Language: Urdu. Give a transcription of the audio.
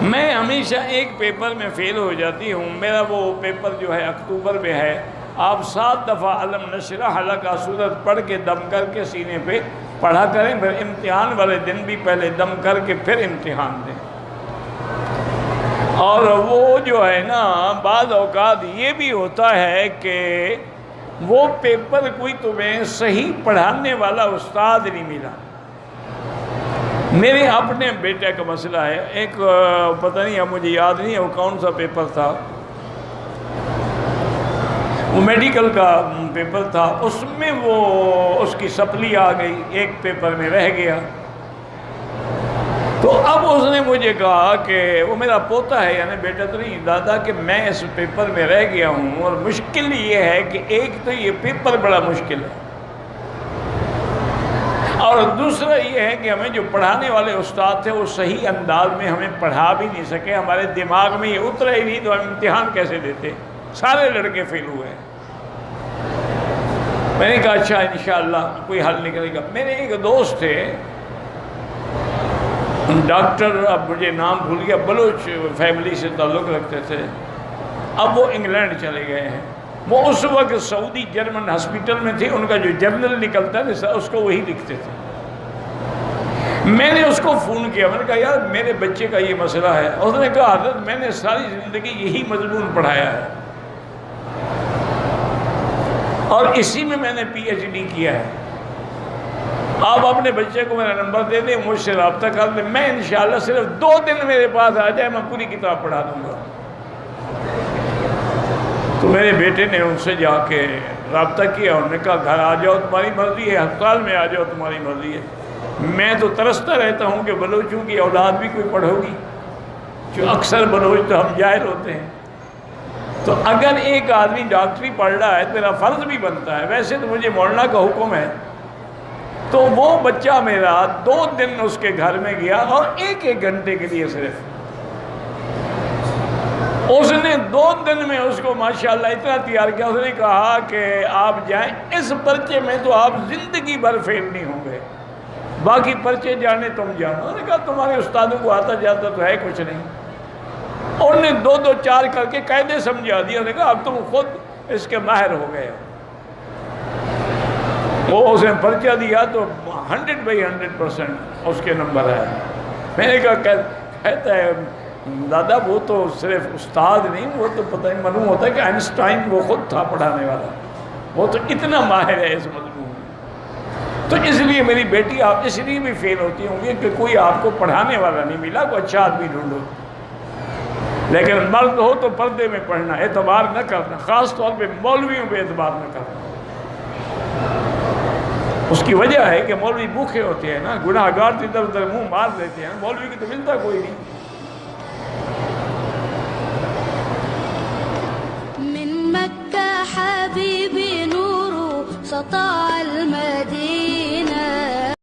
میں ہمیشہ ایک پیپر میں فیل ہو جاتی ہوں. میرا وہ پیپر جو ہے اکتوبر میں ہے. آپ 7 دفعہ علم نشرح لک کا سورت پڑھ کے دم کر کے سینے پہ پڑھا کریں، پھر امتحان والے دن بھی پہلے دم کر کے پھر امتحان دیں. اور وہ جو ہے نا بعض اوقات یہ بھی ہوتا ہے کہ وہ پیپر کوئی تمہیں صحیح پڑھانے والا استاد نہیں ملا. میرے اپنے بیٹے کا مسئلہ ہے. ایک پتہ نہیں، اب مجھے یاد نہیں ہے وہ کون سا پیپر تھا، وہ میڈیکل کا پیپر تھا. اس میں وہ اس کی سپلی آ گئی، ایک پیپر میں رہ گیا. تو اب اس نے مجھے کہا کہ وہ میرا پوتا ہے، یعنی بیٹا تو نہیں، دادا، کہ میں اس پیپر میں رہ گیا ہوں اور مشکل یہ ہے کہ ایک تو یہ پیپر بڑا مشکل ہے، اور دوسرا یہ ہے کہ ہمیں جو پڑھانے والے استاد تھے وہ صحیح انداز میں ہمیں پڑھا بھی نہیں سکے. ہمارے دماغ میں یہ اترا ہی نہیں تو ہم امتحان کیسے دیتے. سارے لڑکے فیل ہوئے. میں نے کہا اچھا انشاءاللہ کوئی حل نکلے گا. میرے ایک دوست تھے ڈاکٹر، اب مجھے نام بھول گیا، بلوچ فیملی سے تعلق رکھتے تھے. اب وہ انگلینڈ چلے گئے ہیں. وہ اس وقت سعودی جرمن ہاسپٹل میں تھے. ان کا جو جرنل نکلتا ہے اس کو وہی لکھتے تھے. میں نے اس کو فون کیا، میں نے کہا یار میرے بچے کا یہ مسئلہ ہے. اس نے کہا حضرت میں نے ساری زندگی یہی مضمون پڑھایا ہے اور اسی میں نے پی ایچ ڈی کیا ہے. آپ اپنے بچے کو میرا نمبر دے دیں، مجھ سے رابطہ کر لیں، میں انشاءاللہ صرف 2 دن میرے پاس آ جائے میں پوری کتاب پڑھا دوں گا. تو میرے بیٹے نے ان سے جا کے رابطہ کیا. انہوں نے کہا گھر آ جاؤ تمہاری مرضی ہے، ہسپتال میں آ جاؤ تمہاری مرضی ہے. میں تو ترستا رہتا ہوں کہ بلوچوں کی اولاد بھی کوئی پڑھو گی، جو اکثر بلوچ تو ہم جاہل ہوتے ہیں. تو اگر ایک آدمی ڈاکٹری پڑھ رہا ہے تو میرا فرض بھی بنتا ہے. ویسے تو مجھے مولانا کا حکم ہے. تو وہ بچہ میرا 2 دن اس کے گھر میں گیا اور 1 گھنٹے کے لیے صرف. اس نے 2 دن میں اس کو ماشاءاللہ اتنا تیار کیا. اس نے کہا کہ آپ جائیں، اس پرچے میں تو آپ زندگی بھر فیل نہیں ہوں گے، باقی پرچے جانے تم جانا. انہوں نے کہا تمہارے استادوں کو آتا جاتا تو ہے کچھ نہیں. انہوں نے 2 4 کر کے قاعدے سمجھا دیا. انہوں نے کہا اب تم خود اس کے ماہر ہو گئے. وہ اس نے پرچہ دیا تو 100% اس کے نمبر آئے. میں نے کہا کہتا ہے دادا وہ تو صرف استاد نہیں، وہ تو پتہ نہیں معلوم ہوتا ہے کہ آئنسٹائن وہ خود تھا پڑھانے والا، وہ تو اتنا ماہر ہے اس مضمون میں. تو اس لیے میری بیٹی آپ اس لیے بھی فیل ہوتی ہوں گی کہ کوئی آپ کو پڑھانے والا نہیں ملا، کوئی اچھا آدمی ڈھونڈو. لیکن مرد ہو تو پردے میں پڑھنا، اعتبار نہ کرنا، خاص طور پہ مولویوں پہ اعتبار نہ کرنا. اس کی وجہ ہے کہ مولوی بھوکے ہوتے ہیں نا، گناہ گار ادھر ادھر منہ مار لیتے ہیں. مولوی کی تو ملتا کوئی نہیں. من مكة حبيبي نور سطع المدينة